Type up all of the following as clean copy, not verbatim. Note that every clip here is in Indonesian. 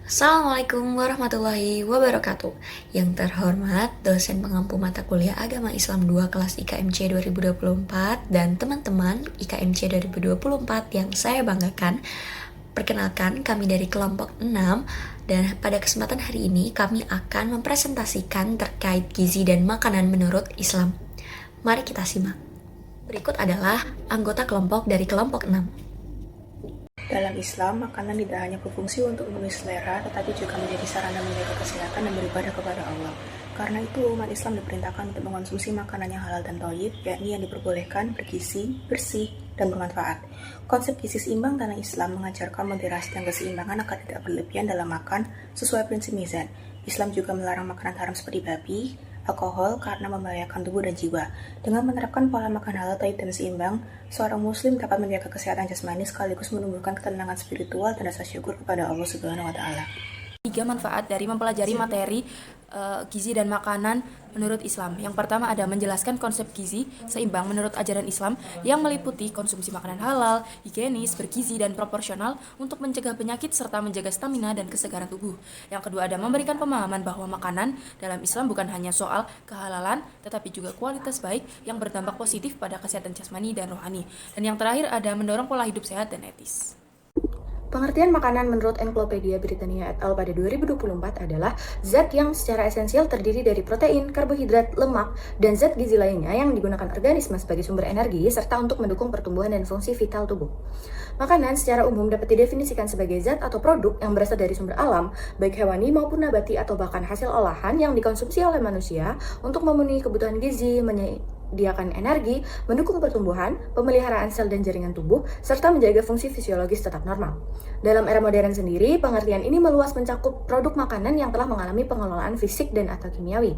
Assalamualaikum warahmatullahi wabarakatuh. Yang terhormat dosen pengampu mata kuliah Agama Islam 2 kelas IKMC 2024 dan teman-teman IKMC 2024 yang saya banggakan. Perkenalkan, kami dari kelompok 6 dan pada kesempatan hari ini kami akan mempresentasikan terkait gizi dan makanan menurut Islam. Mari kita simak. Berikut adalah anggota kelompok dari kelompok 6. Dalam Islam, makanan tidak hanya berfungsi untuk memenuhi selera, tetapi juga menjadi sarana menjaga kesehatan dan beribadah kepada Allah. Karena itu, umat Islam diperintahkan untuk mengonsumsi makanan yang halal dan thayyib, yakni yang diperbolehkan, bergizi, bersih, dan bermanfaat. Konsep gizi seimbang dalam Islam mengajarkan moderasi dan keseimbangan agar tidak berlebihan dalam makan sesuai prinsip mizan. Islam juga melarang makanan haram seperti babi, alkohol karena membahayakan tubuh dan jiwa. Dengan menerapkan pola makan halal, thayyib, dan seimbang, seorang muslim dapat menjaga kesehatan jasmani sekaligus menumbuhkan ketenangan spiritual dan rasa syukur kepada Allah Subhanahu wa taala. 3 manfaat dari mempelajari materi gizi dan makanan menurut Islam. Yang pertama ada menjelaskan konsep gizi seimbang menurut ajaran Islam yang meliputi konsumsi makanan halal, higienis, bergizi, dan proporsional untuk mencegah penyakit serta menjaga stamina dan kesegaran tubuh. Yang kedua ada memberikan pemahaman bahwa makanan dalam Islam bukan hanya soal kehalalan, tetapi juga kualitas baik yang berdampak positif pada kesehatan jasmani dan rohani. Dan yang terakhir ada mendorong pola hidup sehat dan etis. Pengertian makanan menurut Encyclopedia Britannia et al. Pada 2024 adalah zat yang secara esensial terdiri dari protein, karbohidrat, lemak, dan zat gizi lainnya yang digunakan organisme sebagai sumber energi serta untuk mendukung pertumbuhan dan fungsi vital tubuh. Makanan secara umum dapat didefinisikan sebagai zat atau produk yang berasal dari sumber alam, baik hewani maupun nabati atau bahkan hasil olahan yang dikonsumsi oleh manusia untuk memenuhi kebutuhan gizi, menyediakan energi, mendukung pertumbuhan, pemeliharaan sel dan jaringan tubuh, serta menjaga fungsi fisiologis tetap normal. Dalam era modern sendiri, pengertian ini meluas mencakup produk makanan yang telah mengalami pengelolaan fisik dan atau kimiawi,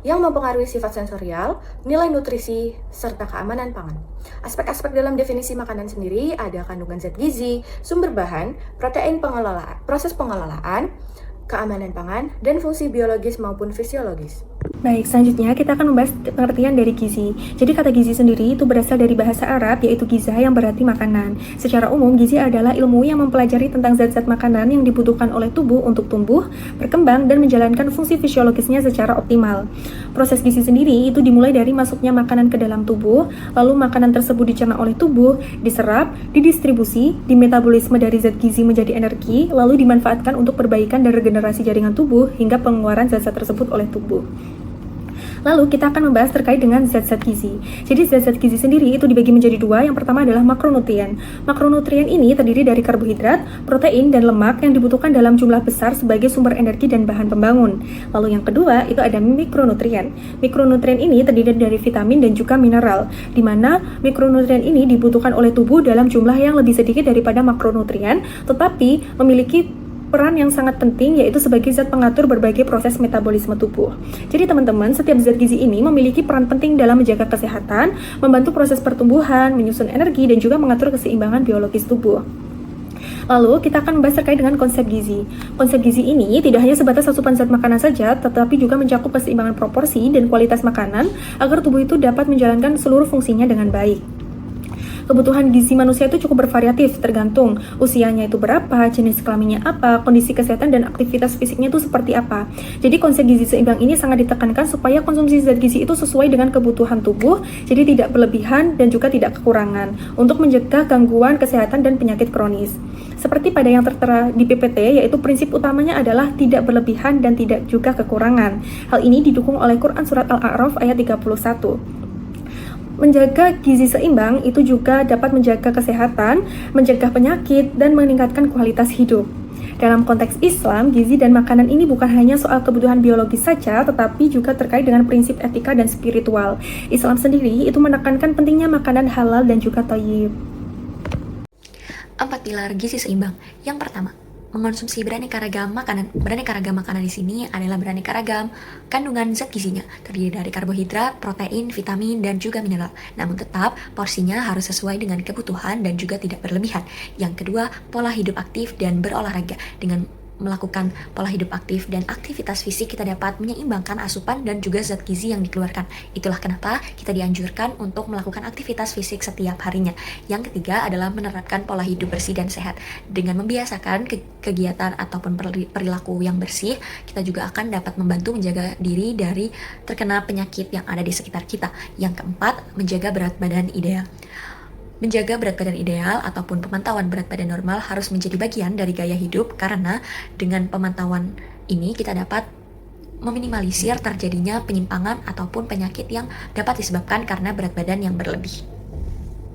yang mempengaruhi sifat sensorial, nilai nutrisi, serta keamanan pangan. Aspek-aspek dalam definisi makanan sendiri ada kandungan zat gizi, sumber bahan, protein pengelolaan, proses pengelolaan, keamanan pangan, dan fungsi biologis maupun fisiologis. Baik, selanjutnya kita akan membahas pengertian dari gizi. Jadi kata gizi sendiri itu berasal dari bahasa Arab yaitu giza yang berarti makanan. Secara umum, gizi adalah ilmu yang mempelajari tentang zat-zat makanan yang dibutuhkan oleh tubuh untuk tumbuh, berkembang, dan menjalankan fungsi fisiologisnya secara optimal. Proses gizi sendiri itu dimulai dari masuknya makanan ke dalam tubuh, lalu makanan tersebut dicerna oleh tubuh, diserap, didistribusi, dimetabolisme dari zat gizi menjadi energi, lalu dimanfaatkan untuk perbaikan dan regenerasi jaringan tubuh hingga pengeluaran zat-zat tersebut oleh tubuh. Lalu kita akan membahas terkait dengan zat-zat gizi. Jadi zat-zat gizi sendiri itu dibagi menjadi dua. Yang pertama adalah makronutrien. Makronutrien ini terdiri dari karbohidrat, protein, dan lemak yang dibutuhkan dalam jumlah besar sebagai sumber energi dan bahan pembangun. Lalu yang kedua itu ada mikronutrien. Mikronutrien ini terdiri dari vitamin dan juga mineral, di mana mikronutrien ini dibutuhkan oleh tubuh dalam jumlah yang lebih sedikit daripada makronutrien, tetapi memiliki peran yang sangat penting yaitu sebagai zat pengatur berbagai proses metabolisme tubuh. Jadi teman-teman, setiap zat gizi ini memiliki peran penting dalam menjaga kesehatan, membantu proses pertumbuhan, menyusun energi, dan juga mengatur keseimbangan biologis tubuh. Lalu kita akan membahas terkait dengan konsep gizi. Konsep gizi ini tidak hanya sebatas asupan zat makanan saja, tetapi juga mencakup keseimbangan proporsi dan kualitas makanan agar tubuh itu dapat menjalankan seluruh fungsinya dengan baik. Kebutuhan gizi manusia itu cukup bervariatif, tergantung usianya itu berapa, jenis kelaminnya apa, kondisi kesehatan dan aktivitas fisiknya itu seperti apa. Jadi konsep gizi seimbang ini sangat ditekankan supaya konsumsi zat gizi itu sesuai dengan kebutuhan tubuh, jadi tidak berlebihan dan juga tidak kekurangan, untuk mencegah gangguan kesehatan dan penyakit kronis. Seperti pada yang tertera di PPT, yaitu prinsip utamanya adalah tidak berlebihan dan tidak juga kekurangan. Hal ini didukung oleh Quran Surat Al-A'raf ayat 31. Menjaga gizi seimbang itu juga dapat menjaga kesehatan, mencegah penyakit, dan meningkatkan kualitas hidup. Dalam konteks Islam, gizi dan makanan ini bukan hanya soal kebutuhan biologis saja, tetapi juga terkait dengan prinsip etika dan spiritual. Islam sendiri itu menekankan pentingnya makanan halal dan juga thayyib. 4 pilar gizi seimbang. Yang pertama, mengonsumsi beraneka ragam makanan. Beraneka ragam makanan di sini adalah beraneka ragam kandungan zat gizinya, terdiri dari karbohidrat, protein, vitamin, dan juga mineral. Namun tetap porsinya harus sesuai dengan kebutuhan dan juga tidak berlebihan. Yang kedua, pola hidup aktif dan berolahraga. Dengan melakukan pola hidup aktif dan aktivitas fisik, kita dapat menyeimbangkan asupan dan juga zat gizi yang dikeluarkan. Itulah kenapa kita dianjurkan untuk melakukan aktivitas fisik setiap harinya. Yang ketiga adalah menerapkan pola hidup bersih dan sehat. Dengan membiasakan kegiatan ataupun perilaku yang bersih, kita juga akan dapat membantu menjaga diri dari terkena penyakit yang ada di sekitar kita. Yang keempat, menjaga berat badan ideal. Menjaga berat badan ideal ataupun pemantauan berat badan normal harus menjadi bagian dari gaya hidup, karena dengan pemantauan ini kita dapat meminimalisir terjadinya penyimpangan ataupun penyakit yang dapat disebabkan karena berat badan yang berlebih.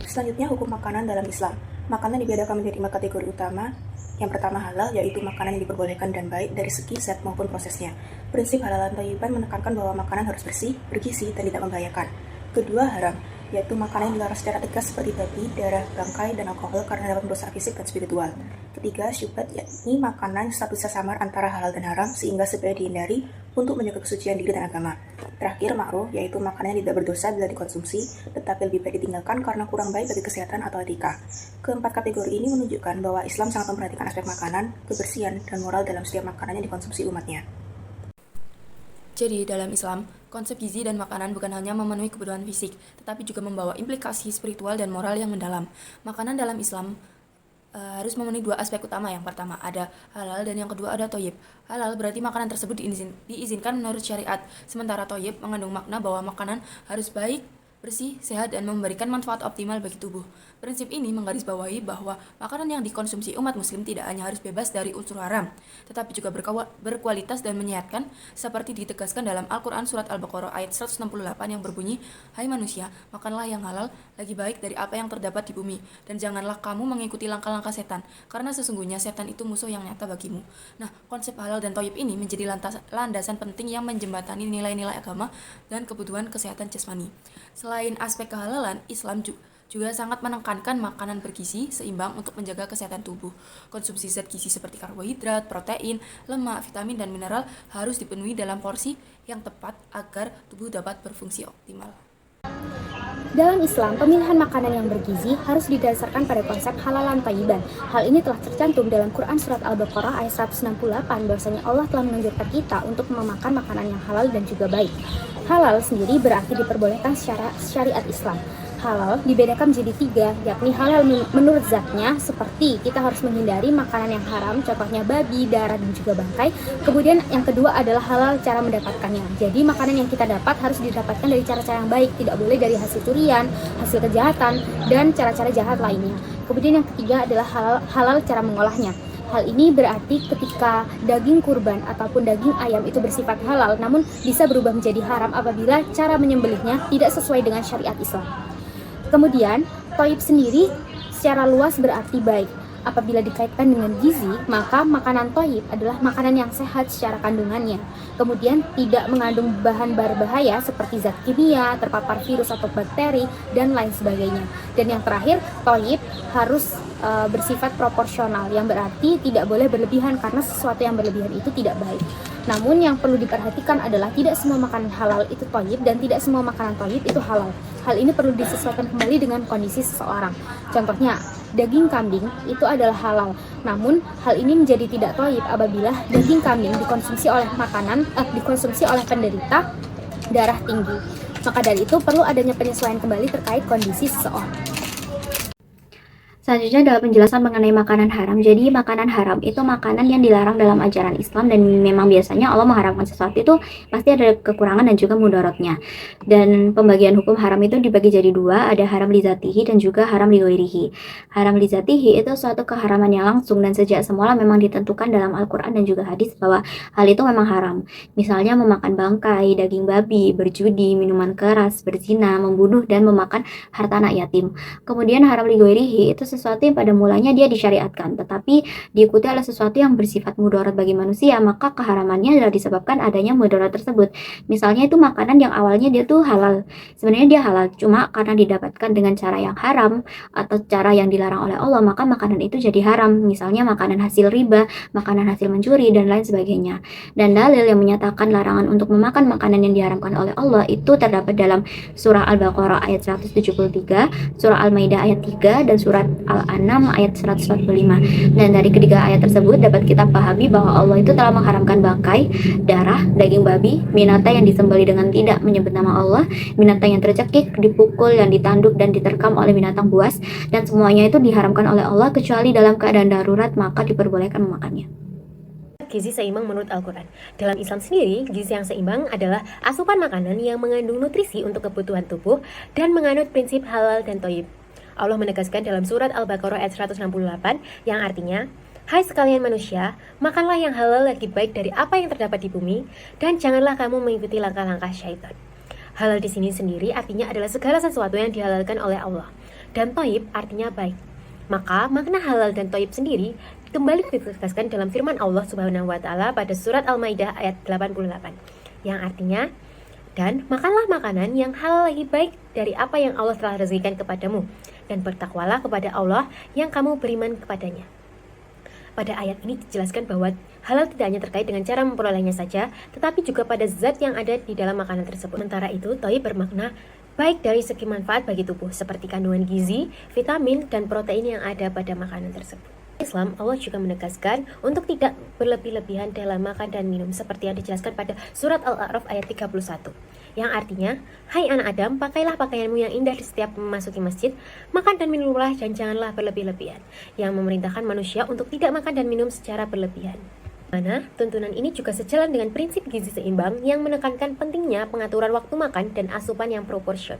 Selanjutnya, hukum makanan dalam Islam. Makanan dibedakan menjadi 4 kategori utama. Yang pertama halal, yaitu makanan yang diperbolehkan dan baik dari segi zat maupun prosesnya. Prinsip halalan thayyiban menekankan bahwa makanan harus bersih, bergizi, dan tidak membahayakan. Kedua, haram, yaitu makanan yang dilarang secara tegas seperti babi, darah, bangkai, dan alkohol karena dapat merusak fisik dan spiritual. Ketiga, syubhat, yakni makanan yang statusnya samar antara halal dan haram sehingga sebaiknya dihindari untuk menjaga kesucian diri dan agama. Terakhir, makruh, yaitu makanan yang tidak berdosa bila dikonsumsi, tetapi lebih baik ditinggalkan karena kurang baik bagi kesehatan atau etika. Keempat kategori ini menunjukkan bahwa Islam sangat memperhatikan aspek makanan, kebersihan, dan moral dalam setiap makanan yang dikonsumsi umatnya. Jadi, dalam Islam, konsep gizi dan makanan bukan hanya memenuhi kebutuhan fisik, tetapi juga membawa implikasi spiritual dan moral yang mendalam. Makanan dalam Islam harus memenuhi 2 aspek utama. Yang pertama ada halal dan yang kedua ada thayyib. Halal berarti makanan tersebut diizinkan menurut syariat, sementara thayyib mengandung makna bahwa makanan harus baik, bersih, sehat, dan memberikan manfaat optimal bagi tubuh. Prinsip ini menggarisbawahi bahwa makanan yang dikonsumsi umat muslim tidak hanya harus bebas dari unsur haram, tetapi juga berkualitas dan menyehatkan, seperti ditegaskan dalam Al-Quran Surat Al-Baqarah ayat 168 yang berbunyi, "Hai manusia, makanlah yang halal, lagi baik dari apa yang terdapat di bumi, dan janganlah kamu mengikuti langkah-langkah setan, karena sesungguhnya setan itu musuh yang nyata bagimu." Nah, konsep halal dan thayyib ini menjadi landasan penting yang menjembatani nilai-nilai agama dan kebutuhan kesehatan jasmani. Selain aspek kehalalan, Islam juga sangat menekankan makanan bergizi seimbang untuk menjaga kesehatan tubuh. Konsumsi zat gizi seperti karbohidrat, protein, lemak, vitamin, dan mineral harus dipenuhi dalam porsi yang tepat agar tubuh dapat berfungsi optimal. Dalam Islam, pemilihan makanan yang bergizi harus didasarkan pada konsep halalan thayyiban. Hal ini telah tercantum dalam Quran Surat Al-Baqarah ayat 168 bahwasanya Allah telah menganjurkan kita untuk memakan makanan yang halal dan juga baik. Halal sendiri berarti diperbolehkan secara syariat Islam. Halal dibedakan menjadi 3, yakni halal menurut zatnya, seperti kita harus menghindari makanan yang haram, contohnya babi, darah, dan juga bangkai. Kemudian yang kedua adalah halal cara mendapatkannya. Jadi makanan yang kita dapat harus didapatkan dari cara-cara yang baik, tidak boleh dari hasil curian, hasil kejahatan, dan cara-cara jahat lainnya. Kemudian yang ketiga adalah halal cara mengolahnya. Hal ini berarti ketika daging kurban ataupun daging ayam itu bersifat halal, namun bisa berubah menjadi haram apabila cara menyembelihnya tidak sesuai dengan syariat Islam. Kemudian, thayyib sendiri secara luas berarti baik. Apabila dikaitkan dengan gizi, maka makanan thayyib adalah makanan yang sehat secara kandungannya. Kemudian tidak mengandung bahan berbahaya seperti zat kimia, terpapar virus atau bakteri, dan lain sebagainya. Dan yang terakhir, thayyib harus bersifat proporsional, yang berarti tidak boleh berlebihan karena sesuatu yang berlebihan itu tidak baik. Namun yang perlu diperhatikan adalah tidak semua makanan halal itu thayyib dan tidak semua makanan thayyib itu halal. Hal ini perlu disesuaikan kembali dengan kondisi seseorang. Contohnya, daging kambing itu adalah halal. Namun, hal ini menjadi tidak thayyib apabila daging kambing dikonsumsi oleh penderita darah tinggi. Maka dari itu perlu adanya penyesuaian kembali terkait kondisi seseorang. Selanjutnya adalah penjelasan mengenai makanan haram. Jadi makanan haram itu makanan yang dilarang dalam ajaran Islam, dan memang biasanya Allah mengharamkan sesuatu itu pasti ada kekurangan dan juga mudaratnya. Dan pembagian hukum haram itu dibagi jadi 2, ada haram li zatihi dan juga haram li ghairihi. Haram li zatihi itu suatu keharaman yang langsung dan sejak semula memang ditentukan dalam Al-Quran dan juga hadis bahwa hal itu memang haram. Misalnya memakan bangkai, daging babi, berjudi, minuman keras, berzina, membunuh, dan memakan harta anak yatim. Kemudian haram li ghairihi itu sesuatu yang pada mulanya dia disyariatkan, tetapi diikuti oleh sesuatu yang bersifat mudarat bagi manusia, maka keharamannya adalah disebabkan adanya mudarat tersebut. Misalnya itu makanan yang awalnya dia tuh halal, sebenarnya dia halal, cuma karena didapatkan dengan cara yang haram atau cara yang dilarang oleh Allah, maka makanan itu jadi haram. Misalnya makanan hasil riba, makanan hasil mencuri, dan lain sebagainya. Dan dalil yang menyatakan larangan untuk memakan makanan yang diharamkan oleh Allah itu terdapat dalam surah Al-Baqarah ayat 173, surah Al-Maidah ayat 3, dan surat Al-An'am ayat 145. Dan dari ketiga ayat tersebut dapat kita pahami bahwa Allah itu telah mengharamkan bangkai, darah, daging babi, binatang yang disembelih dengan tidak menyebut nama Allah, binatang yang tercekik, dipukul, yang ditanduk dan diterkam oleh binatang buas, dan semuanya itu diharamkan oleh Allah kecuali dalam keadaan darurat, maka diperbolehkan memakannya. Gizi seimbang menurut Al-Quran. Dalam Islam sendiri, gizi yang seimbang adalah asupan makanan yang mengandung nutrisi untuk kebutuhan tubuh dan menganut prinsip halal dan thayyib. Allah menegaskan dalam surat Al-Baqarah ayat 168 yang artinya, "Hai sekalian manusia, makanlah yang halal lagi baik dari apa yang terdapat di bumi, dan janganlah kamu mengikuti langkah-langkah syaitan." Halal di sini sendiri artinya adalah segala sesuatu yang dihalalkan oleh Allah, dan thayyib artinya baik. Maka makna halal dan thayyib sendiri kembali ditegaskan dalam firman Allah Subhanahu wa taala pada surat Al-Maidah ayat 88 yang artinya, "Dan makanlah makanan yang halal lagi baik dari apa yang Allah telah rezekikan kepadamu, dan bertakwalah kepada Allah yang kamu beriman kepadanya." Pada ayat ini dijelaskan bahwa halal tidak hanya terkait dengan cara memperolehnya saja, tetapi juga pada zat yang ada di dalam makanan tersebut. Sementara itu, thayyib bermakna baik dari segi manfaat bagi tubuh, seperti kandungan gizi, vitamin, dan protein yang ada pada makanan tersebut. Islam, Allah juga menegaskan untuk tidak berlebih-lebihan dalam makan dan minum seperti yang dijelaskan pada surat Al-A'raf ayat 31 yang artinya, "Hai anak Adam, pakailah pakaianmu yang indah di setiap memasuki masjid, makan dan minumlah dan janganlah berlebih-lebihan," yang memerintahkan manusia untuk tidak makan dan minum secara berlebihan. Mana tuntunan ini juga sejalan dengan prinsip gizi seimbang yang menekankan pentingnya pengaturan waktu makan dan asupan yang proporsional.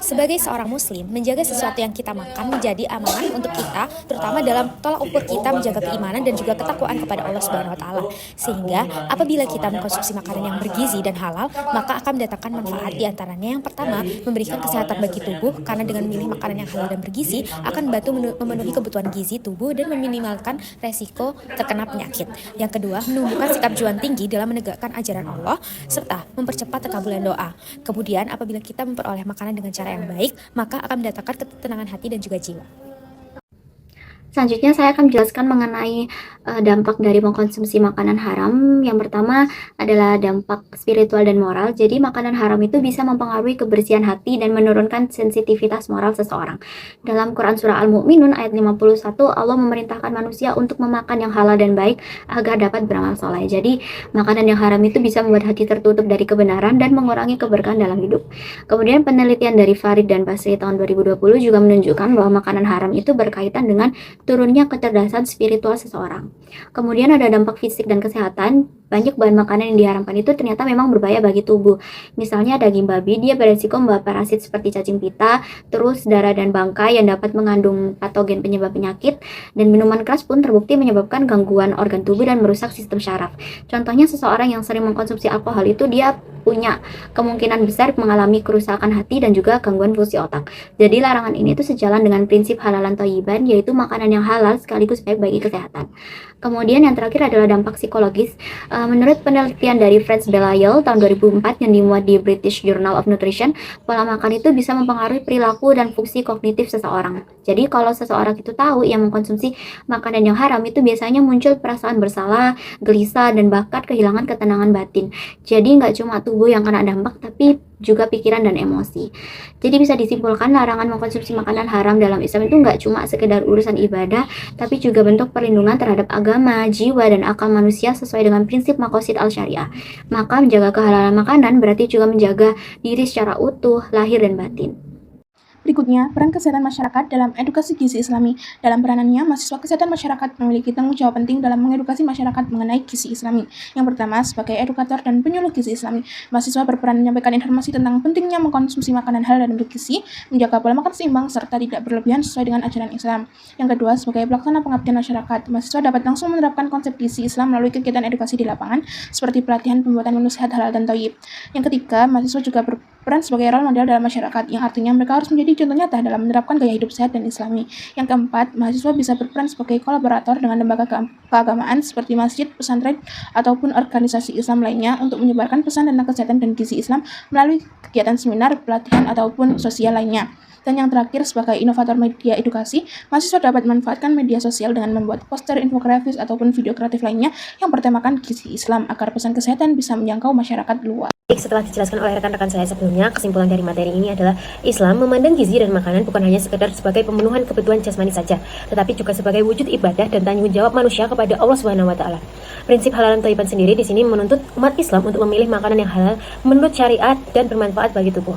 Sebagai seorang muslim, menjaga sesuatu yang kita makan menjadi amanah untuk kita, terutama dalam tolak ukur kita menjaga keimanan dan juga ketakwaan kepada Allah Subhanahu wa taala. Sehingga apabila kita mengkonsumsi makanan yang bergizi dan halal, maka akan mendatangkan manfaat. Di antaranya yang pertama, memberikan kesehatan bagi tubuh karena dengan memilih makanan yang halal dan bergizi akan membantu memenuhi kebutuhan gizi tubuh dan meminimalkan resiko terkena penyakit. Yang kedua, menumbuhkan sikap juang tinggi dalam menegakkan ajaran Allah serta mempercepat terkabulan doa. Kemudian apabila kita memperoleh makanan dengan cara yang baik, maka akan mendatangkan ketenangan hati dan juga jiwa. Selanjutnya saya akan menjelaskan mengenai dampak dari mengkonsumsi makanan haram. Yang pertama adalah dampak spiritual dan moral. Jadi makanan haram itu bisa mempengaruhi kebersihan hati dan menurunkan sensitivitas moral seseorang. Dalam Quran Surah Al-Mu'minun ayat 51, Allah memerintahkan manusia untuk memakan yang halal dan baik agar dapat beramal soleh. Jadi makanan yang haram itu bisa membuat hati tertutup dari kebenaran dan mengurangi keberkahan dalam hidup. Kemudian penelitian dari Farid dan Basri tahun 2020 juga menunjukkan bahwa makanan haram itu berkaitan dengan turunnya kecerdasan spiritual seseorang. Kemudian ada dampak fisik dan kesehatan. Banyak bahan makanan yang diharamkan itu ternyata memang berbahaya bagi tubuh. Misalnya daging babi, dia beresiko membawa parasit seperti cacing pita, terus darah dan bangkai yang dapat mengandung patogen penyebab penyakit, dan minuman keras pun terbukti menyebabkan gangguan organ tubuh dan merusak sistem syaraf. Contohnya seseorang yang sering mengkonsumsi alkohol itu dia punya kemungkinan besar mengalami kerusakan hati dan juga gangguan fungsi otak. Jadi larangan ini tuh sejalan dengan prinsip halalan thayyiban, yaitu makanan yang halal sekaligus baik bagi kesehatan. Kemudian yang terakhir adalah dampak psikologis. Menurut penelitian dari Frans Belisle tahun 2004 yang dimuat di British Journal of Nutrition, pola makan itu bisa mempengaruhi perilaku dan fungsi kognitif seseorang. Jadi kalau seseorang itu tahu yang mengkonsumsi makanan yang haram itu biasanya muncul perasaan bersalah, gelisah, dan bahkan kehilangan ketenangan batin. Jadi nggak cuma tubuh yang kena dampak, tapi juga pikiran dan emosi. Jadi bisa disimpulkan larangan mengkonsumsi makanan haram dalam Islam itu nggak cuma sekedar urusan ibadah, tapi juga bentuk perlindungan terhadap agama, jiwa, dan akal manusia sesuai dengan prinsip maqasid al-syariah. Maka menjaga kehalalan makanan berarti juga menjaga diri secara utuh, lahir dan batin. Berikutnya, peran kesehatan masyarakat dalam edukasi gizi Islami. Dalam peranannya, mahasiswa kesehatan masyarakat memiliki tanggung jawab penting dalam mengedukasi masyarakat mengenai gizi Islami. Yang pertama, sebagai edukator dan penyuluh gizi Islami, mahasiswa berperan menyampaikan informasi tentang pentingnya mengkonsumsi makanan halal dan bergizi, menjaga pola makan seimbang, serta tidak berlebihan sesuai dengan ajaran Islam. Yang kedua, sebagai pelaksana pengabdian masyarakat, mahasiswa dapat langsung menerapkan konsep gizi Islam melalui kegiatan edukasi di lapangan, seperti pelatihan pembuatan menu sehat halal dan thayyib. Yang ketiga, mahasiswa juga berperan sebagai role model dalam masyarakat, yang artinya mereka harus menjadi contoh nyata dalam menerapkan gaya hidup sehat dan Islami. Yang keempat, mahasiswa bisa berperan sebagai kolaborator dengan lembaga keagamaan seperti masjid, pesantren, ataupun organisasi Islam lainnya untuk menyebarkan pesan tentang kesehatan dan gizi Islam melalui kegiatan seminar, pelatihan, ataupun sosial lainnya. Dan yang terakhir, sebagai inovator media edukasi, mahasiswa dapat memanfaatkan media sosial dengan membuat poster, infografis, ataupun video kreatif lainnya yang bertemakan gizi Islam agar pesan kesehatan bisa menjangkau masyarakat luas. Setelah dijelaskan oleh rekan-rekan saya sebelumnya, kesimpulan dari materi ini adalah Islam memandang gizi dan makanan bukan hanya sekedar sebagai pemenuhan kebutuhan jasmani saja, tetapi juga sebagai wujud ibadah dan tanggung jawab manusia kepada Allah Subhanahu wa taala. Prinsip halal dan thayyiban sendiri di sini menuntut umat Islam untuk memilih makanan yang halal menurut syariat dan bermanfaat bagi tubuh.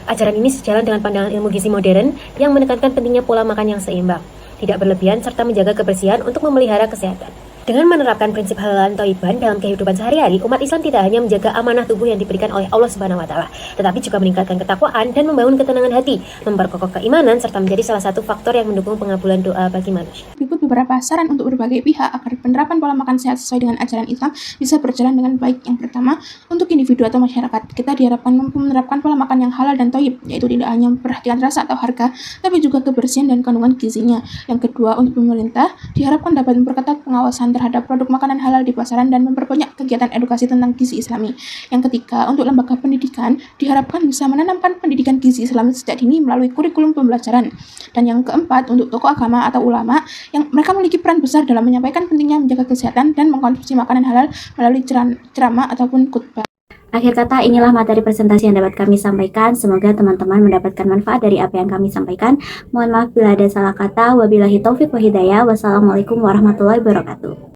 Ajaran ini sejalan dengan pandangan ilmu gizi modern yang menekankan pentingnya pola makan yang seimbang, tidak berlebihan, serta menjaga kebersihan untuk memelihara kesehatan. Dengan menerapkan prinsip halal dan thayyiban dalam kehidupan sehari-hari, umat Islam tidak hanya menjaga amanah tubuh yang diberikan oleh Allah Subhanahu wa taala, tetapi juga meningkatkan ketakwaan dan membangun ketenangan hati, memperkokoh keimanan, serta menjadi salah satu faktor yang mendukung pengabulan doa bagi manusia. Berikut beberapa saran untuk berbagai pihak agar penerapan pola makan sehat sesuai dengan ajaran Islam bisa berjalan dengan baik. Yang pertama, untuk individu atau masyarakat, kita diharapkan mampu menerapkan pola makan yang halal dan thayyib, yaitu tidak hanya memperhatikan rasa atau harga, tapi juga kebersihan dan kandungan gizinya. Yang kedua, untuk pemerintah, diharapkan dapat memperketat pengawasan terhadap produk makanan halal di pasaran dan memperbanyak kegiatan edukasi tentang gizi Islami. Yang ketiga, untuk lembaga pendidikan, diharapkan bisa menanamkan pendidikan gizi Islami sejak dini melalui kurikulum pembelajaran. Dan yang keempat, untuk tokoh agama atau ulama, yang mereka memiliki peran besar dalam menyampaikan pentingnya menjaga kesehatan dan mengkonsumsi makanan halal melalui ceramah ataupun khutbah. Akhir kata, inilah materi presentasi yang dapat kami sampaikan. Semoga teman-teman mendapatkan manfaat dari apa yang kami sampaikan. Mohon maaf bila ada salah kata. Wabillahi taufiq wa hidayah. Wassalamualaikum warahmatullahi wabarakatuh.